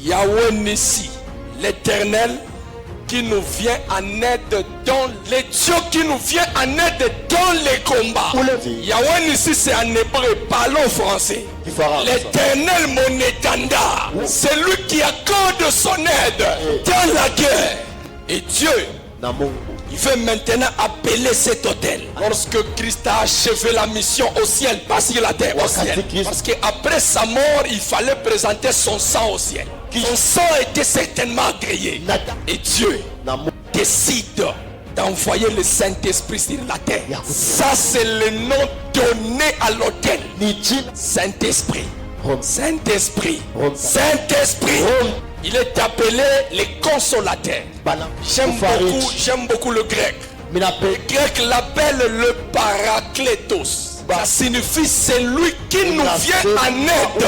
Yahweh Nissi, l'Éternel, qui nous vient en aide dans les dieux qui nous vient en aide dans les combats. Yahweh Nissi, c'est en hébreu, parlons français. L'Éternel, mon étendard, c'est lui qui accorde son aide dans la guerre. Et Dieu, il veut maintenant appeler cet autel. Lorsque Christ a achevé la mission au ciel, pas sur la terre, au ciel. Parce qu'après sa mort, il fallait présenter son sang au ciel. Son sang était certainement agréé. Et Dieu décide d'envoyer le Saint-Esprit sur la terre. Ça, c'est le nom donné à l'autel. Saint-Esprit. Saint-Esprit. Saint-Esprit. Il est appelé le consolateur. J'aime beaucoup le grec. Le grec l'appelle le parakletos. Ça signifie c'est lui qui nous vient en aide.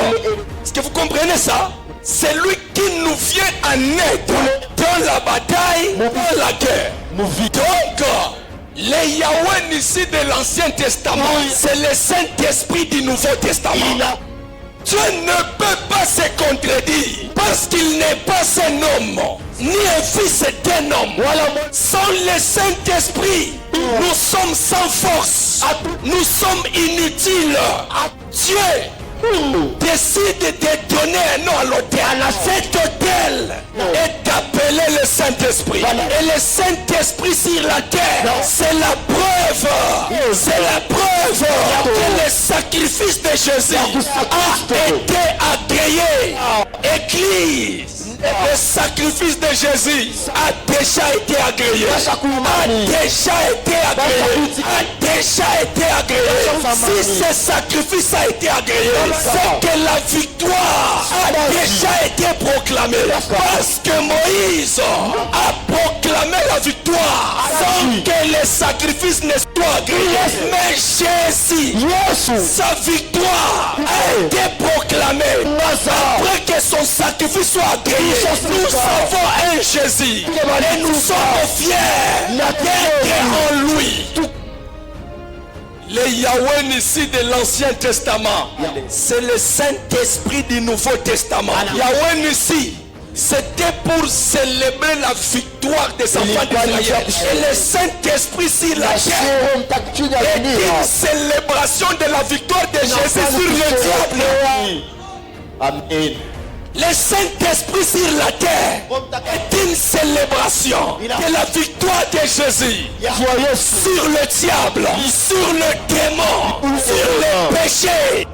Est-ce que vous comprenez ça? C'est lui qui nous vient en aide dans la bataille, dans la guerre. Donc, les Yahweh Nissi de l'Ancien Testament, c'est le Saint-Esprit du Nouveau Testament. Dieu ne peut pas se contredire parce qu'il n'est pas un homme, ni un fils d'un homme. Sans le Saint-Esprit, nous sommes sans force, nous sommes inutiles. Dieu décide de donner un nom à l'autel. Cet autel est appelé le Saint-Esprit. Et le Saint-Esprit sur la terre, c'est la preuve. C'est la preuve que le sacrifice de Jésus a été agréé. Église. Le sacrifice de Jésus a déjà été agréé. A déjà été agréé. A déjà été agréé. Si ce sacrifice a été agréé, c'est que la victoire a déjà été proclamée. Parce que Moïse a proclamé la victoire sans que le sacrifice ne soit agréé. Mais Jésus, sa victoire a été proclamée après que son sacrifice soit agréé. Nous avons un Jésus et nous sommes fiers d'être en lui. Le Yahweh Nissi de l'Ancien Testament, c'est le Saint-Esprit du Nouveau Testament. Yahweh Nissi, c'était pour célébrer la victoire des enfants d'Israël. Et le Saint-Esprit sur la terre est une célébration de la victoire de Jésus sur le diable. Amen. Le Saint-Esprit sur la terre est une célébration de la victoire de Jésus sur le diable, sur le démon, sur le péché.